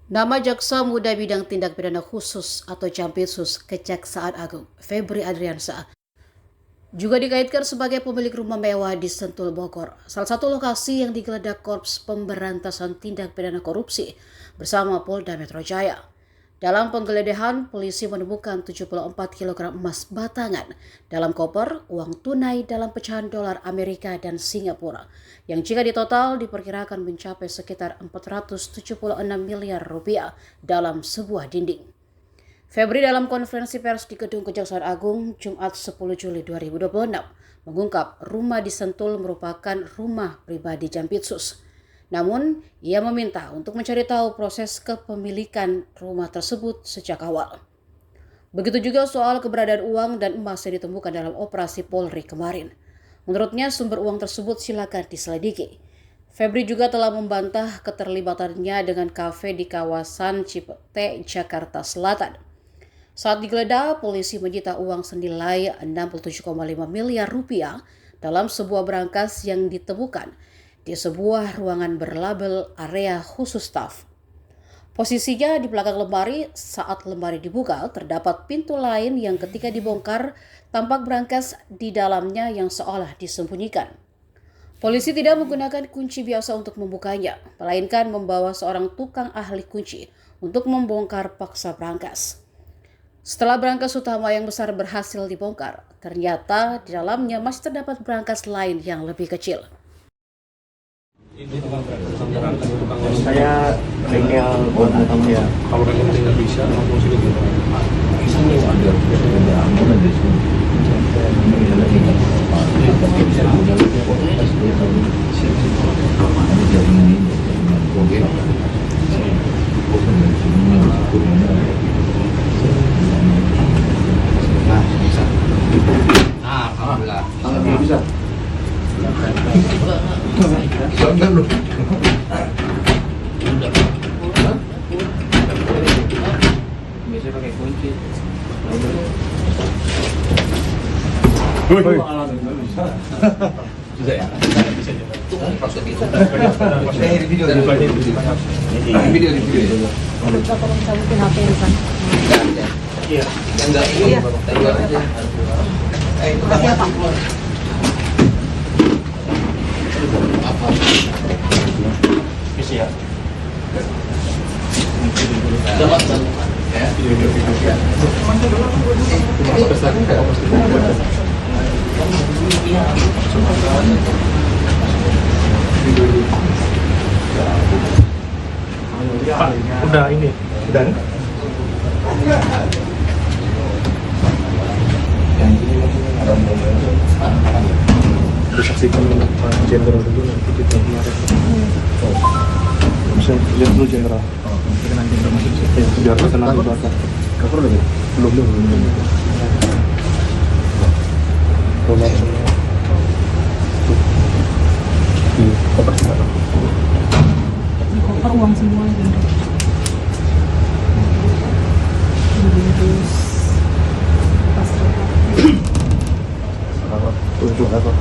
Nama Jaksa Muda Bidang Tindak Pidana Khusus atau Jampitsus Kejaksaan Agung, Febri Adriansa, juga dikaitkan sebagai pemilik rumah mewah di Sentul, Bogor, salah satu lokasi yang digeledah Korps Pemberantasan Tindak Pidana Korupsi bersama Polda Metro Jaya. Dalam penggeledahan, polisi menemukan 74 kg emas batangan dalam koper, uang tunai dalam pecahan dolar Amerika dan Singapura, yang jika ditotal diperkirakan mencapai sekitar 476 miliar rupiah dalam sebuah dinding. Febri dalam konferensi pers di Gedung Kejaksaan Agung Jumat 10 Juli 2026 mengungkap rumah di Sentul merupakan rumah pribadi Jampitsus. Namun, ia meminta untuk mencari tahu proses kepemilikan rumah tersebut sejak awal. Begitu juga soal keberadaan uang dan emas yang ditemukan dalam operasi Polri kemarin. Menurutnya, sumber uang tersebut silakan diselidiki. Febri juga telah membantah keterlibatannya dengan kafe di kawasan Cipete, Jakarta Selatan. Saat digeledah, polisi menyita uang senilai 67,5 miliar rupiah dalam sebuah berangkas yang ditemukan di sebuah ruangan berlabel area khusus staf. Posisinya di belakang lemari. Saat lemari dibuka, terdapat pintu lain yang ketika dibongkar tampak berangkas di dalamnya yang seolah disembunyikan. Polisi tidak menggunakan kunci biasa untuk membukanya, melainkan membawa seorang tukang ahli kunci untuk membongkar paksa berangkas. Setelah berangkas utama yang besar berhasil dibongkar, ternyata di dalamnya masih terdapat berangkas lain yang lebih kecil. Saya bengkel buat atau ya. Kalau memang tidak bisa, langsung sini gitu. Bisa nih ada aman di sini. Alhamdulillah. Alhamdulillah bisa. Enggak belum. Biasanya pakai kunci. Bisa ya? Bisa juga. Maksud itu. Di video. Tolong cabutin HP Irfan. Iya. Yang enggak ini tengok aja. Makasih ya Pak. Bisa ya. Dapat ya. Udah ini. Dan Udah saksikan Jenderal dulu nanti kita kemarin. Bisa lihat dulu Jenderal. Nanti kita masuk situ. Biar tenang di belakang. cover udah gitu. Belum. Keluar semua. Di koper sana. Di koper uang semua gitu. Terus pas Tujuh apa?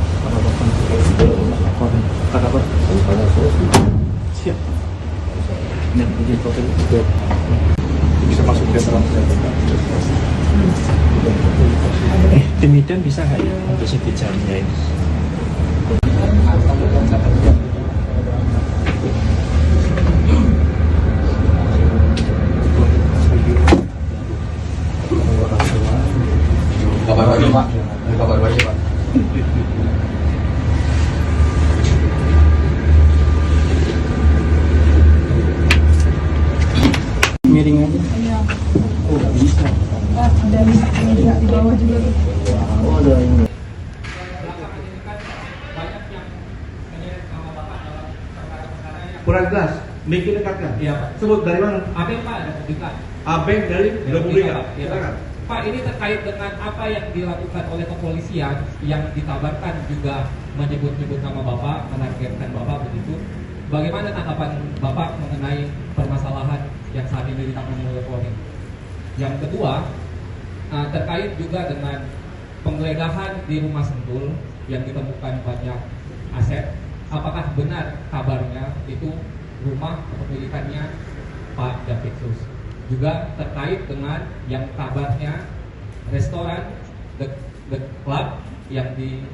Siap. Ini izin foto. Bisa masuk Jenderal. Demikian bisa nggak ya untuk sidik jamnya ini? kabar baik Pak. Kabar baik Pak. Miring aja. iya. Oh nggak bisa. Dan di bawah juga tuh. Oh, ada ini. Kurang jelas, mic dekatkan. Iya Pak. Sebut dari mana? Abeng Pak ada publikan. Abeng dari Republika. Iya Pak. Pak, ini terkait dengan apa yang dilakukan oleh kepolisian yang dikabarkan juga menyebut-nyebut nama Bapak, menargetkan Bapak begitu. Bagaimana tanggapan Bapak mengenai permasalahan yang saat ini ditangani oleh Polri? Yang kedua, terkait juga dengan penggeledahan di rumah Sentul yang ditemukan banyak aset. Apakah benar kabarnya itu rumah kepemilikannya Pak Jampitsus. Juga terkait dengan yang kabarnya restoran The Club yang di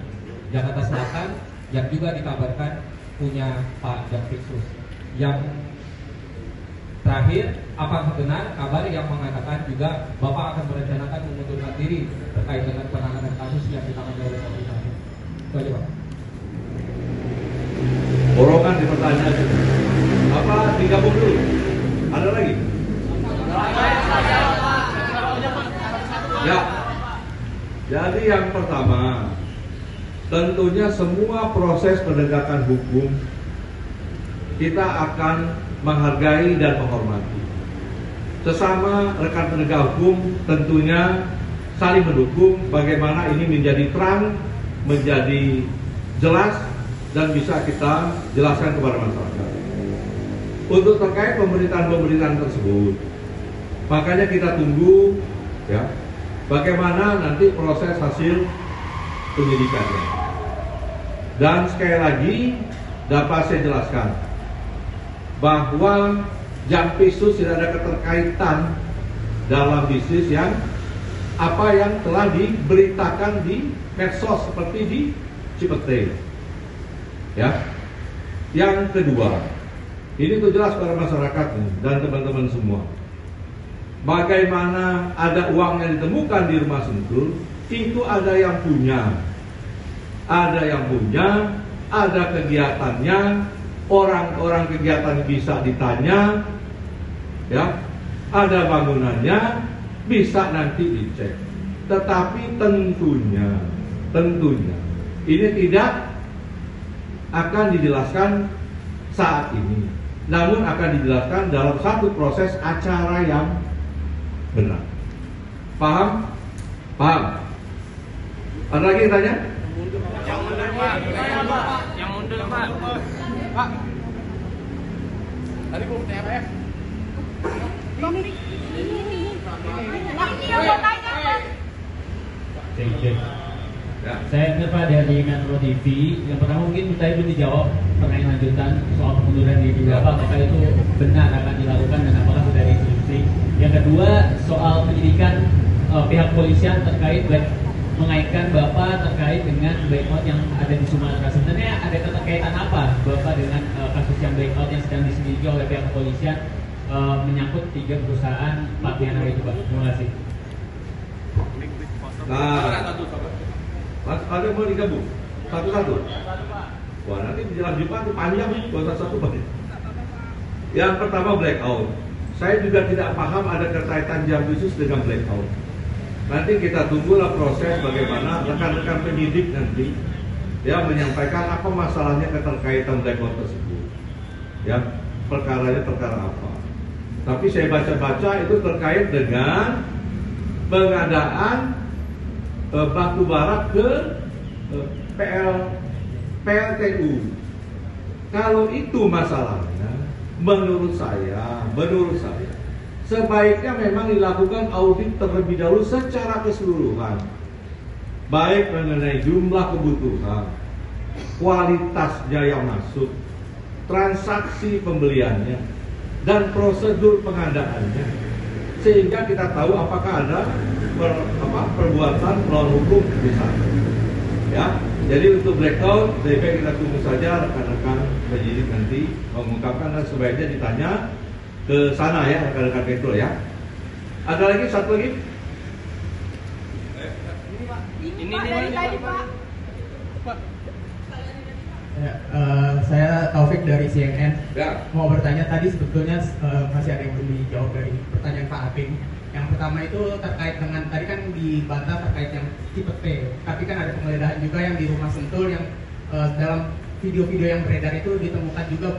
Jakarta Selatan yang juga dikabarkan punya Pak Jampitsus. Yang terakhir, apakah benar kabar yang mengatakan juga Bapak akan merencanakan mengundurkan diri terkait dengan penanganan kasus yang ditangani oleh pemerintah? Itu aja, Pak. Borongan di pertanyaan itu. Apa digabung dulu? Ada lagi? Ya. Jadi yang pertama, tentunya semua proses penegakan hukum kita akan menghargai dan menghormati. Sesama rekan penegak hukum tentunya saling mendukung bagaimana ini menjadi terang, menjadi jelas dan bisa kita jelaskan kepada masyarakat. Untuk terkait pemerintahan tersebut, makanya kita tunggu ya bagaimana nanti proses hasil penyidikannya. Dan sekali lagi dapat saya jelaskan bahwa Jampitsus tidak ada keterkaitan dalam bisnis yang apa yang telah diberitakan di medsos seperti di Cipete. Ya. Yang kedua, ini tuh jelas pada masyarakat dan teman-teman semua. Bagaimana ada uang yang ditemukan di rumah Sentul, itu ada yang punya. Ada yang punya, ada kegiatannya, orang-orang kegiatan bisa ditanya, ya, ada bangunannya, bisa nanti dicek. Tetapi tentunya, ini tidak akan dijelaskan saat ini, namun akan dijelaskan dalam satu proses acara yang benar. Paham? Paham? Ada lagi yang tanya? Yang mundur, Pak. Yang mundur, Pak. Pak. Tadi belum TFF. Ini yang mau tanya, Pak. Ya. Saya Pak dari Metro TV. Yang pertama mungkin tadi belum dijawab pertanyaan lanjutan soal pengunduran diri juga, Pak. Apakah itu benar akan dilakukan dan apakah sudah diinstruksi? Yang kedua soal penyidikan pihak polisian terkait mengaitkan Bapak terkait dengan blackout yang ada di Sumatera. Sebenarnya ada keterkaitan apa Bapak dengan kasus yang blackout yang sedang diselidiki oleh pihak kepolisian menyangkut 3 perusahaan plat merah itu, Pak? Terima kasih. Nah, Mas, ada mau digabung? Satu-satu? Wah, nanti menjelang Jumat itu panjang nih, buat satu banyak. Yang pertama blackout. Saya juga tidak paham ada kaitan Jampitsus dengan blackout. Nanti kita tunggulah proses bagaimana rekan-rekan penyidik nanti ya menyampaikan apa masalahnya keterkaitan blackout tersebut. Ya, perkaranya perkara apa. Tapi saya baca-baca itu terkait dengan pengadaan batu bara ke PLTU. Kalau itu masalahnya, menurut saya sebaiknya memang dilakukan audit terlebih dahulu secara keseluruhan, baik mengenai jumlah kebutuhan, kualitasnya yang masuk, transaksi pembeliannya, dan prosedur pengadaannya, sehingga kita tahu apakah ada perbuatan melawan hukum di sana. Ya, jadi untuk blackout, DP kita tunggu saja rekan-rekan penyidik nanti mengungkapkan dan sebaiknya ditanya ke sana ya rekan-rekan Petro ya. Ada lagi satu lagi? Ini dari tadi, Pak. Ya, saya Taufik dari CNN. Ya. Mau bertanya tadi sebetulnya masih ada yang belum dijawab dari pertanyaan Pak Aping. Yang pertama itu terkait dengan tadi kan dibantah terkait yang Cipete, tapi kan ada penggeledahan juga yang di rumah Sentul yang dalam video-video yang beredar itu ditemukan juga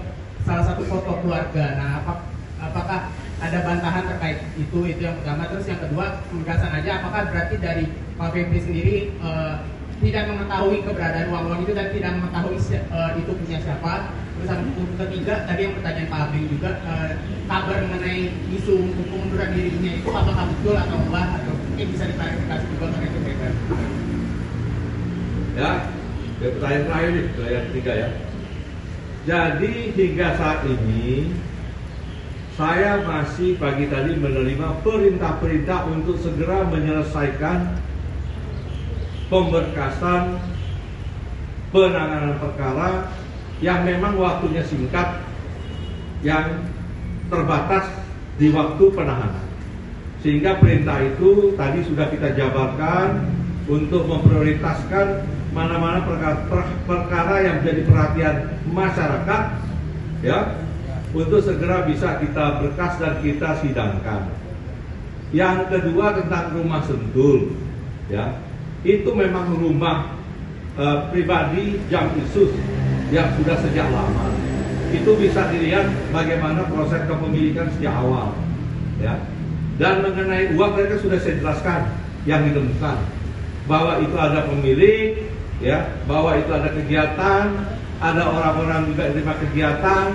salah satu foto keluarga. Nah, apakah ada bantahan terkait itu yang pertama. Terus yang kedua, penegasan aja apakah berarti dari Pak Febri sendiri tidak mengetahui keberadaan uang-uang itu dan tidak mengetahui itu punya siapa. Terus yang ketiga, tadi yang pertanyaan Pak Abing juga, kabar mengenai isu untuk pengunduran dirinya itu apakah betul atau enggak, atau mungkin bisa diklarifikasi juga karena itu beredar. Ya, pertanyaan terakhir nih, pertanyaan ketiga ya. Jadi hingga saat ini saya masih pagi tadi menerima perintah-perintah untuk segera menyelesaikan pemberkasan penanganan perkara yang memang waktunya singkat, yang terbatas di waktu penahanan. Sehingga perintah itu tadi sudah kita jabarkan untuk memprioritaskan mana-mana perkara yang menjadi perhatian masyarakat, ya, untuk segera bisa kita berkas dan kita sidangkan. Yang kedua tentang rumah Sentul, ya, itu memang rumah pribadi Jampitsus yang sudah sejak lama. Itu bisa dilihat bagaimana proses kepemilikan sejak awal, ya. Dan mengenai uang mereka sudah saya jelaskan yang ditemukan bahwa itu ada pemilik, ya, bahwa itu ada kegiatan, ada orang-orang juga yang terima kegiatan.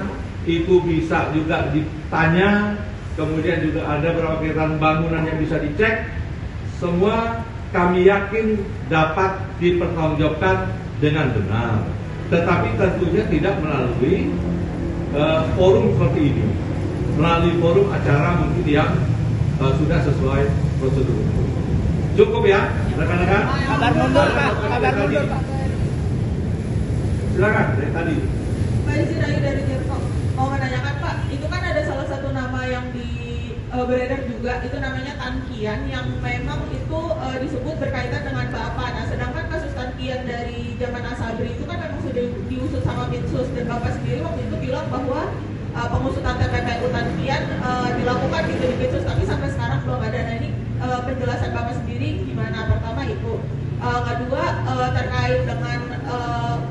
Itu bisa juga ditanya, kemudian juga ada beberapa kegiatan bangunan yang bisa dicek. Semua kami yakin dapat dipertanggungjawabkan dengan benar, tetapi tentunya tidak melalui forum seperti ini, melalui forum acara mungkin yang sudah sesuai prosedur. Cukup ya, rekan-rekan? Kabar mundur Pak, kabar mundur Pak. Silakan dari tadi. Pak Isirayu dari Depok mau menanyakan Pak, itu kan ada salah satu nama yang beredar juga, itu namanya Tan Kian, yang memang itu disebut berkaitan dengan Bapak. Nah, sedangkan kasus Tan Kian dari zaman Asabri itu kan memang sudah diusut sama Bitsus, dan Bapak sendiri waktu itu bilang bahwa pengusutan TPPU Tan Kian dilakukan gitu di Bitsus, tapi sampai sekarang belum ada. Nah, ini penjelasan Bapak sendiri gimana? Pertama itu. Kedua terkait dengan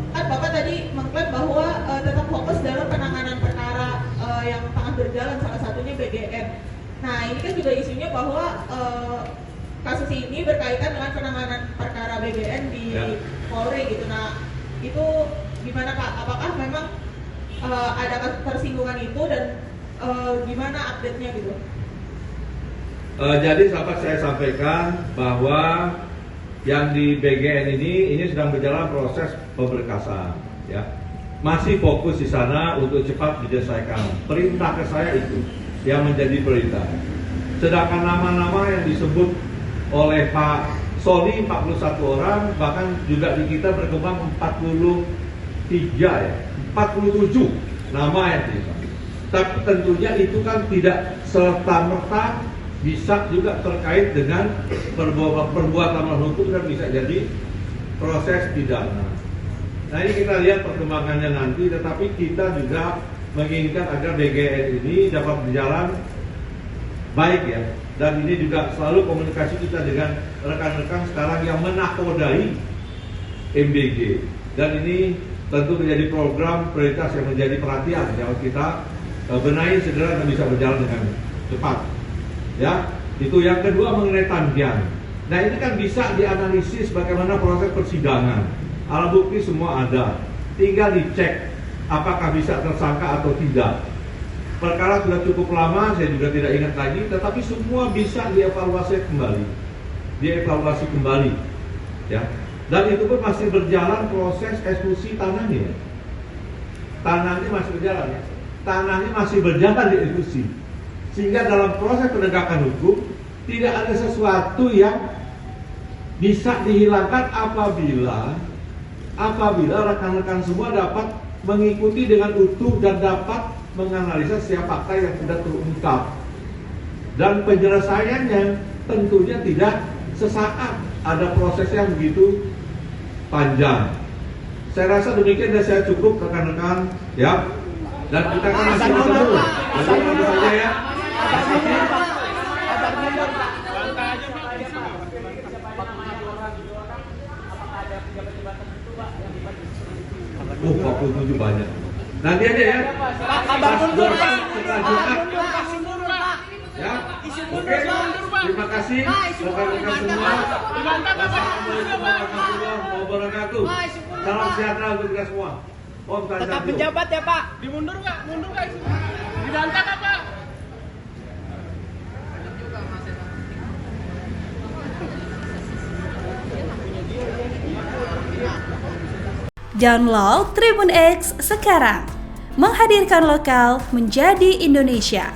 kan Bapak tadi mengklaim bahwa tetap fokus dalam penanganan perkara yang tengah berjalan, salah satunya BGN. Nah, ini kan juga isunya bahwa kasus ini berkaitan dengan penanganan perkara BGN di Polri gitu. Nah, itu gimana Pak? Apakah memang ada ketersinggungan itu, dan gimana update-nya gitu? Jadi dapat saya sampaikan bahwa yang di BGN ini sedang berjalan proses pemberkasan, ya. Masih fokus di sana untuk cepat diselesaikan. Perintah ke saya itu yang menjadi prioritas. Sedangkan nama-nama yang disebut oleh Pak Soli 41 orang, bahkan juga di kita berkembang 47 nama yang disebut. Tapi tentunya itu kan tidak serta-merta bisa juga terkait dengan perbuatan melawan hukum, dan bisa jadi proses pidana. Nah, ini kita lihat perkembangannya nanti, tetapi kita juga menginginkan agar BGN ini dapat berjalan baik, ya. Dan ini juga selalu komunikasi kita dengan rekan-rekan sekarang yang menakodai MBG. Dan ini tentu menjadi program prioritas yang menjadi perhatian yang kita benahi segera dan bisa berjalan dengan cepat. Ya, itu yang kedua mengenai Tan Kian. Nah, ini kan bisa dianalisis bagaimana proses persidangan. Alat bukti semua ada, tinggal dicek apakah bisa tersangka atau tidak. Perkara sudah cukup lama, saya juga tidak ingat lagi, tetapi semua bisa dievaluasi kembali, ya. Dan itu pun masih berjalan proses eksekusi tanahnya. Tanahnya masih berjalan, ya. Tanahnya masih berjalan dieksekusi. Sehingga dalam proses penegakan hukum tidak ada sesuatu yang bisa dihilangkan apabila rekan-rekan semua dapat mengikuti dengan utuh dan dapat menganalisa setiap fakta yang sudah terungkap. Dan penyelesaiannya tentunya tidak sesaat, ada proses yang begitu panjang. Saya rasa demikian dan saya cukup rekan-rekan, ya. Dan kita kan masih bertemu. Jadi itu saja, ya. Oh, 47 banyak. Nanti aja, ya. Kabar mundur Pak. Ya. Oke. Terima kasih rekan-rekan semua. Wassalamualaikum warahmatullahi wabarakatuh. Salam sejahtera untuk kita semua. Om Tetap menjabat ya Pak. Dimundur nggak? Mundur nggak? Dilantar nggak Pak? Download Tribun X sekarang, menghadirkan lokal menjadi Indonesia.